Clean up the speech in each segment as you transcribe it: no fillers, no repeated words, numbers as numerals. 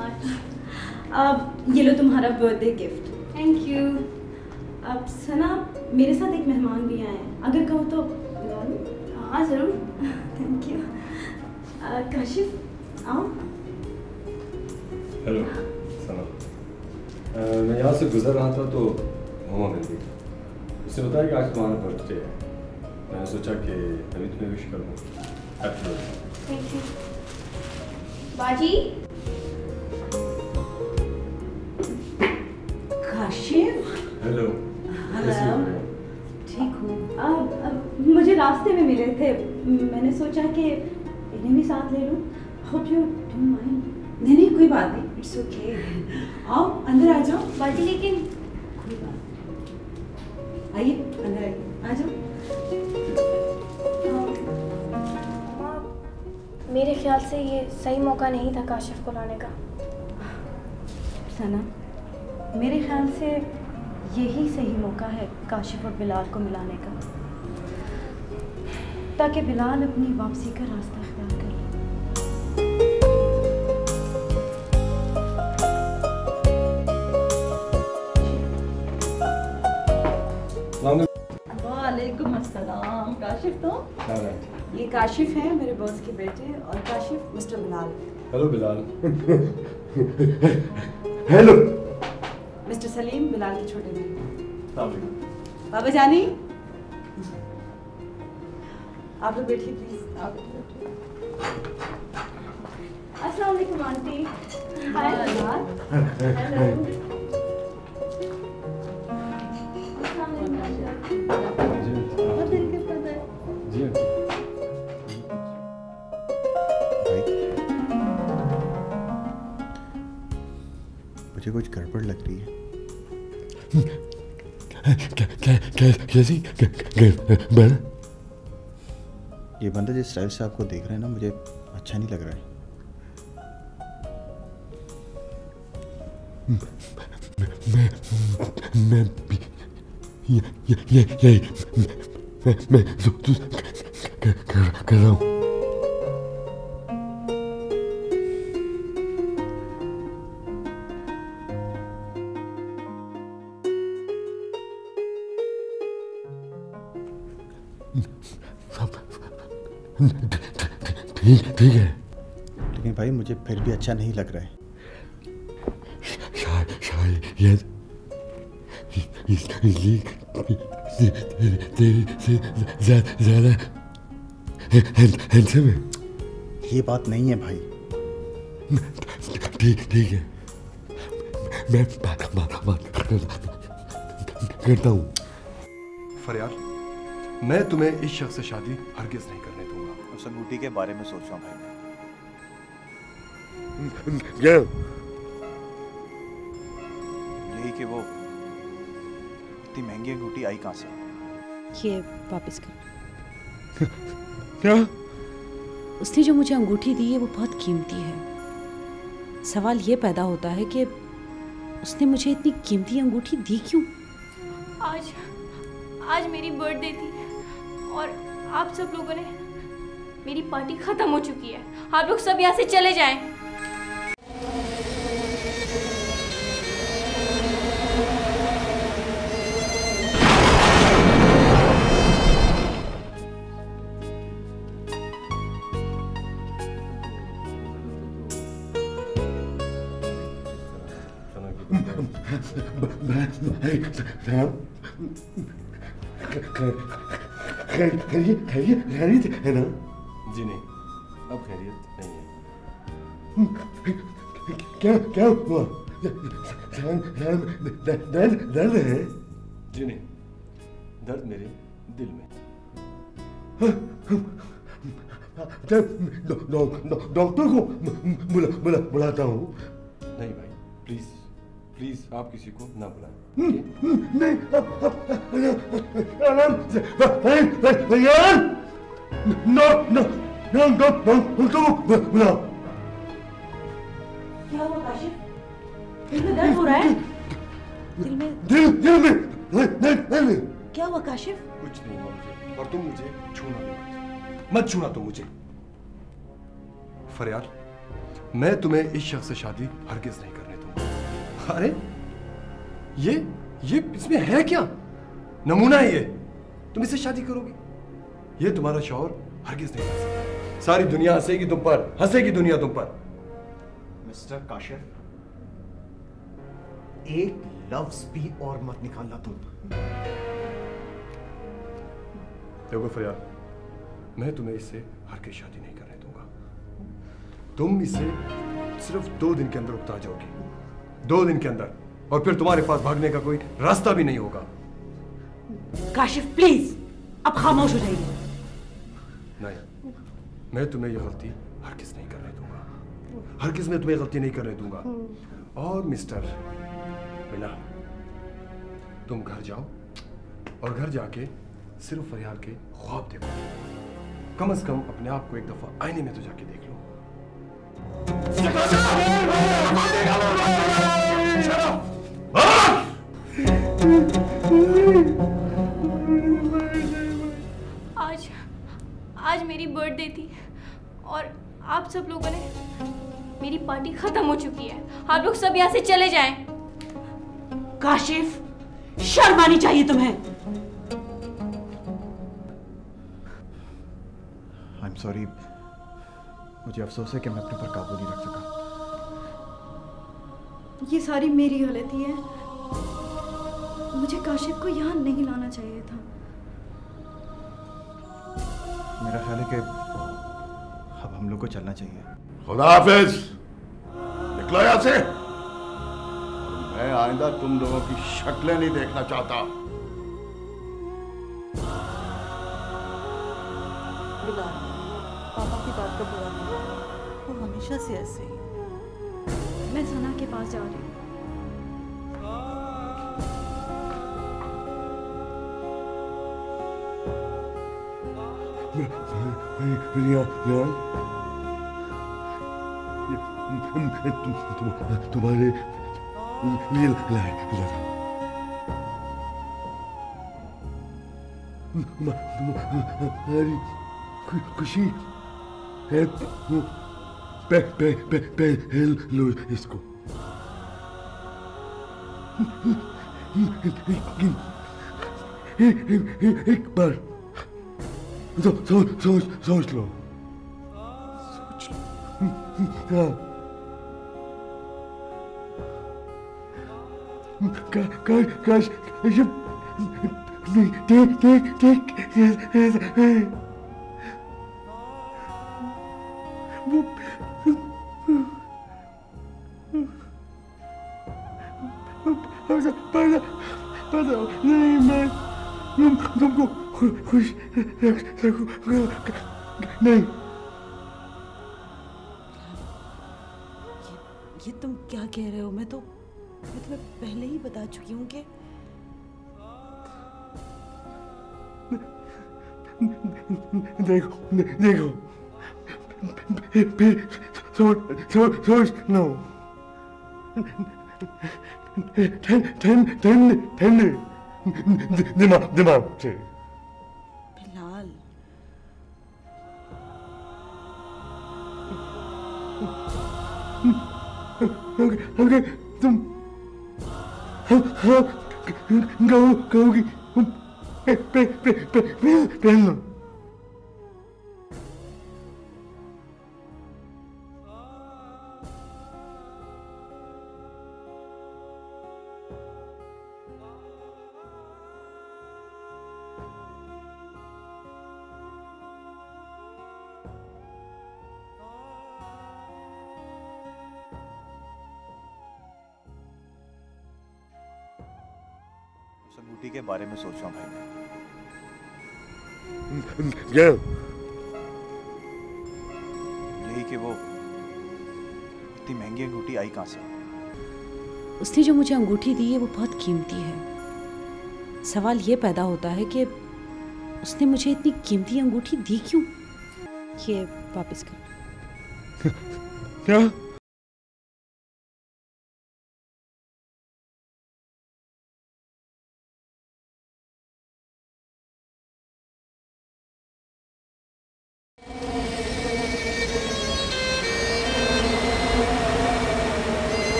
Much. अब ये लो तुम्हारा बर्थडे गिफ्ट। Thank you. अब सना, मेरे साथ एक मेहमान भी आए हैं, अगर कहो तो बुला लूं? हाँ ज़रूर। Thank you. काशिफ, आओ। हेलो सना। मैं यहाँ से गुजर रहा था तो मामा मिल गई। उसने बताया कि आज तुम्हारा बर्थडे है। मैंने सोचा कि मैं भी तुम्हें विश कर दूँ। Happy birthday. Thank you. बाजी। काशिफ। हेलो। हेलो। ठीक हूँ। मुझे रास्ते में मिले थे, मैंने सोचा कि इन्हें भी साथ ले लूँ। Hope you don't mind. नहीं नहीं कोई बात नहीं, इट्स ओके। आओ अंदर आ जाओ। बाजी लेकिन कोई बात, आइए अंदर आइए, आ जाओ। मेरे ख्याल से ये सही मौका नहीं था काशिफ को लाने का। सना, मेरे ख्याल से यही सही मौका है काशिफ और बिलाल को मिलाने का, ताकि बिलाल अपनी वापसी का रास्ता इख्तियार कर ले। वालेकुम अस्सलाम। काशिफ तो? ये काशिफ है मेरे बॉस के बेटे, और Kashif mister Bilal. Hello Bilal. Hello. Mister Salim Bilal के छोटे भाई। सलाम। बाबा जानी, आप लोग बैठिए प्लीज। आप अस्सलाम वालेकुम आंटी। हाय बिलाल। हेलो। मुझे कुछ गड़बड़ लग रही है। कैसी गड़बड़? ये बंदा जिस स्टाइल से आपको देख रहे हैं ना, मुझे अच्छा नहीं लग रहा है। मैं कर रहा हूँ। ठीक है, लेकिन भाई मुझे फिर भी अच्छा नहीं लग रहा है। शायद इसलिए तेरे से ज्यादा हैंडसम है। ये बात नहीं है भाई। ठीक है, मैं बात करता हूँ। फरियाद, मैं तुम्हें इस शख्स से शादी हरगिज नहीं करने दूंगा। उस अंगूठी के बारे में सोच रहा हूँ भाई। क्या? यही कि वो इतनी महंगी अंगूठी आई कहाँ से? ये वापस कर। क्या? उसने जो मुझे अंगूठी दी है वो बहुत कीमती है। सवाल ये पैदा होता है कि उसने मुझे इतनी कीमती अंगूठी दी क्यों? आज मेरी बर्थडे थी और आप सब लोगों ने, मेरी पार्टी खत्म हो चुकी है। आप लोग सब यहाँ से चले जाएं। खैरियत है ना? जी नहीं, अब खैरियत नहीं है। क्या हुआ? दर्द है? जी नहीं, दर्द मेरे दिल में। डॉक्टर को बुलाता हूँ। नहीं भाई, प्लीज प्लीज आप किसी को ना बुलाएं। नहीं, आराम से बुलाओ। क्या हुआ काशिफ? दिल में दर्द हो रहा है? दिल में क्या हुआ काशिफ? कुछ नहीं हुआ मुझे, और तुम मुझे छूना भी मत छूना तुम मुझे। फरियाद, मैं तुम्हें इस शख्स से शादी हरगिज नहीं करने दूंगा। अरे ये इसमें है क्या? नमूना है ये। तुम इससे शादी करोगी? ये तुम्हारा शौहर हरगिज नहीं कर सकता। सारी दुनिया हंसेगी तुम पर, हंसेगी दुनिया तुम पर। मिस्टर काशिफ, एक लफ्ज भी और मत निकालना तुम। देखो फरियाद, मैं तुम्हें इससे हरगिज शादी नहीं करने दूंगा। तुम इसे सिर्फ 2 दिन के अंदर उकता जाओगी, 2 दिन के अंदर, और फिर तुम्हारे पास भागने का कोई रास्ता भी नहीं होगा। काशिफ प्लीज अब खामोश हो जाइए। नहीं, मैं तुम्हें यह गलती हरगिज नहीं करने दूंगा, हरगिज मैं तुम्हें गलती नहीं करने दूंगा। और मिस्टर बिलाल, तुम घर जाओ और घर जाके सिर्फ फरियाद के ख्वाब देखो। कम से कम अपने आप को एक दफा आईने में तो जाके देख लो। आज मेरी बर्थडे थी और आप सब लोगों ने, मेरी पार्टी खत्म हो चुकी है। आप लोग सब यहाँ से चले जाएं। काशिफ, शर्म आनी चाहिए तुम्हें। आई एम सॉरी, मुझे अफसोस है कि मैं अपने पर काबू नहीं रख सका। ये सारी मेरी गलती है। मुझे काशिफ को यहाँ नहीं लाना चाहिए था। मेरा ख्याल है कि अब हम लोग को चलना चाहिए। खुदा हाफिज, निकलो यहाँ से। मैं आइंदा तुम लोगों की शक्लें नहीं देखना चाहता। बिलाल, पापा की बात का बुरा नहीं, वो हमेशा से ऐसे ही। मैं सना के पास जा रही हूँ। तुम्हारे लिए तुम्हारी खुशी है। पहल लो इसको। एक बार सोच लो। हाँ, काश वो नहीं, मैं तुमको खुश रख सकूंगा नहीं। ये तुम क्या कह रहे हो? मैं तुम्हें पहले ही बता चुकी हूँ कि देखो फिर सोच लो। ठंडे दिमाग से। बिलाल, अगर तुम कहोगी पहन लो। अंगूठी के बारे में सोच रहा हूँ भाई। क्या? यही कि वो इतनी महंगी अंगूठी आई कहाँ से? उसने जो मुझे अंगूठी दी है वो बहुत कीमती है। सवाल ये पैदा होता है कि उसने मुझे इतनी कीमती अंगूठी दी क्यों? ये वापस कर। क्या?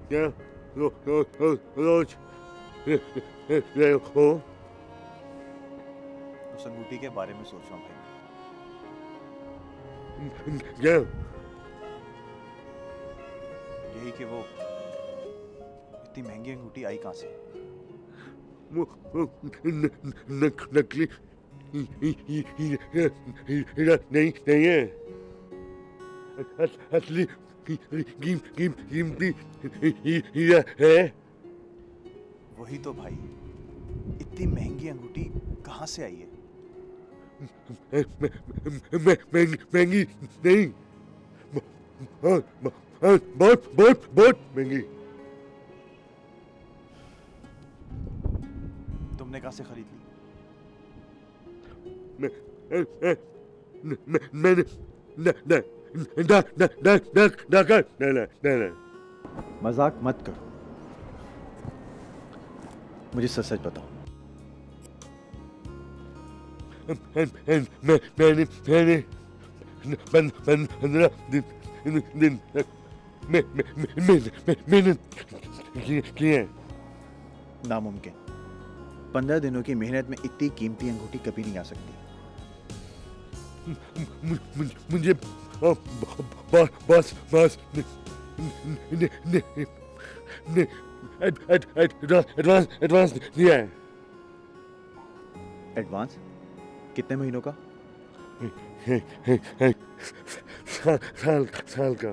क्या रोज हो? उस अंगूठी के बारे में सोच रहा हूँ भाई। क्या? यही कि वो इतनी महंगी अंगूठी आई कहाँ से? नकली हीरा नहीं है, असली कीमती हीरा है। वही तो भाई, इतनी महंगी अंगूठी कहाँ से आई है? महंगी नहीं, बहुत बहुत बहुत महंगी। तुमने कहाँ से खरीद ली? मैंने मजाक मत करो, मुझे सच सच बताओ। मैंने 15 दिन तक मेहनत की है। नामुमकिन, 15 दिनों की मेहनत में इतनी कीमती अंगूठी कभी नहीं आ सकती। मुझे बस एडवांस दिया है। एडवांस कितने महीनों का? साल का।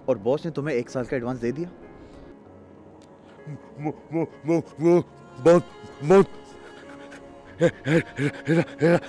और बॉस ने तुम्हें 1 साल का एडवांस दे दिया? वो बहुत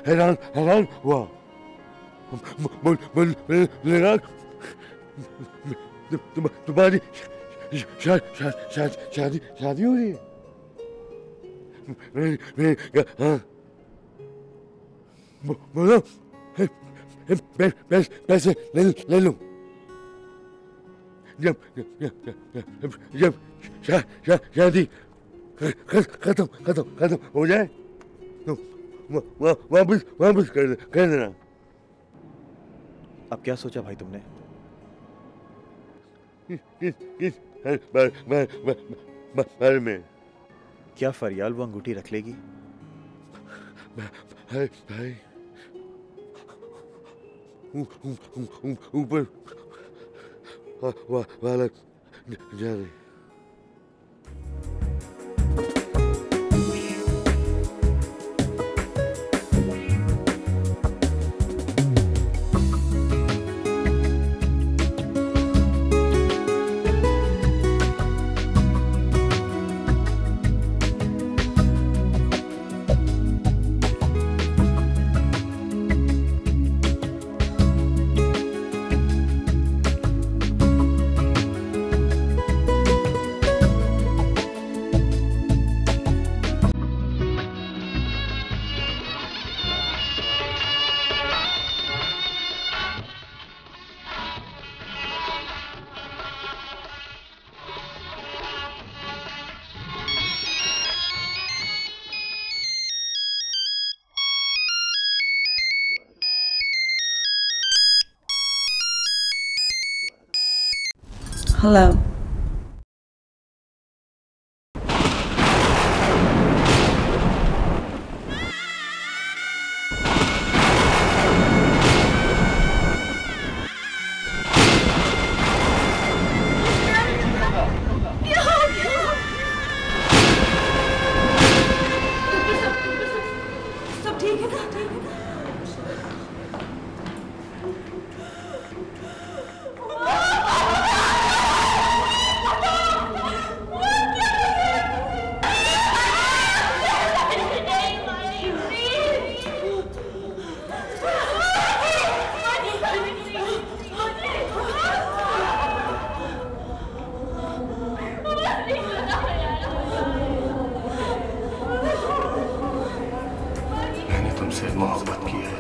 हैरान हुआ। तुम्हारी शादी हो रही है? हाँ। बोलो, पैसे ले लूं। जब शादी खत्म हो जाए तो वापस कर देना। अब क्या सोचा भाई तुमने? किस बारे में? क्या फरियाल वो अंगूठी रख लेगी? भाई ऊपर वाला जा रहे। Hello. सब ठीक है ना? मैंने तुमसे मोहब्बत की है,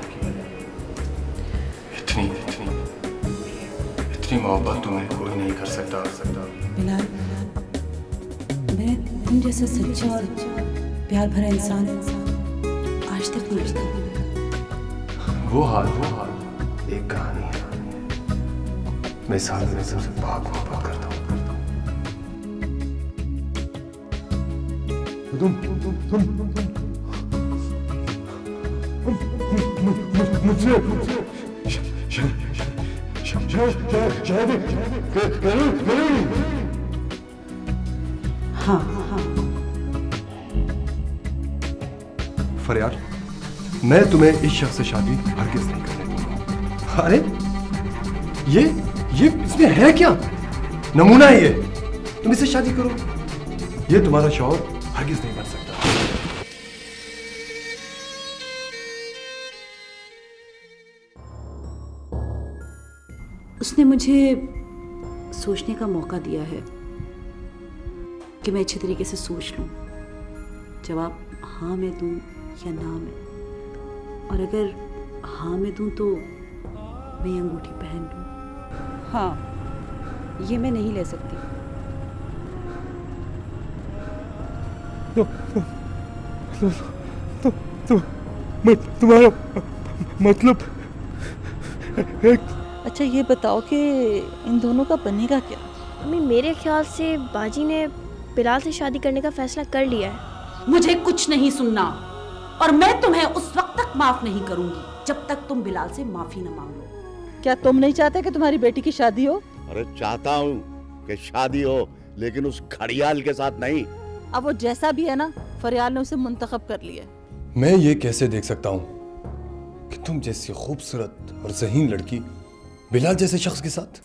इतनी मोहब्बत तुम्हें कोई नहीं कर सकता। बिलाल, मैंने तुम जैसा सच्चा और प्यार भरा इंसान आज तक नहीं देखा। वो हाल एक कहानी है, मैं इस हाल में तुमसे बहुत मोहब्बत करता हूँ। मुझसे हाँ फरियाद, मैं तुम्हें इस शख्स से शादी हरगिज़ नहीं करने दूंगा। अरे ये इसमें है क्या? नमूना है ये। तुम इससे शादी करो, ये तुम्हारा शौहर हरगिज़ नहीं बन सकता। उसने मुझे सोचने का मौका दिया है कि मैं अच्छे तरीके से सोच लूं, जवाब हाँ में दूं या ना में, और अगर हाँ में दूं तो मैं ये अंगूठी पहन लूं। हाँ, ये मैं नहीं ले सकती। तुम्हारा मतलब अच्छा ये बताओ कि इन दोनों का बनेगा क्या? मम्मी मेरे ख्याल से बाजी ने बिलाल से शादी करने का फैसला कर लिया है। मुझे कुछ नहीं सुनना, और मैं तुम्हें उस वक्त तक माफ नहीं करूंगी जब तक तुम बिलाल से माफी न मांग लो। क्या तुम नहीं चाहते कि तुम्हारी बेटी की शादी हो? अरे चाहता हूँ कि शादी हो, लेकिन उस घड़ियाल के साथ नहीं। अब वो जैसा भी है ना, फरियाल ने उसे मुंतखब कर लिया। मैं ये कैसे देख सकता हूँ कि तुम जैसी खूबसूरत और ज़हीन लड़की बिलाल जैसे शख्स के साथ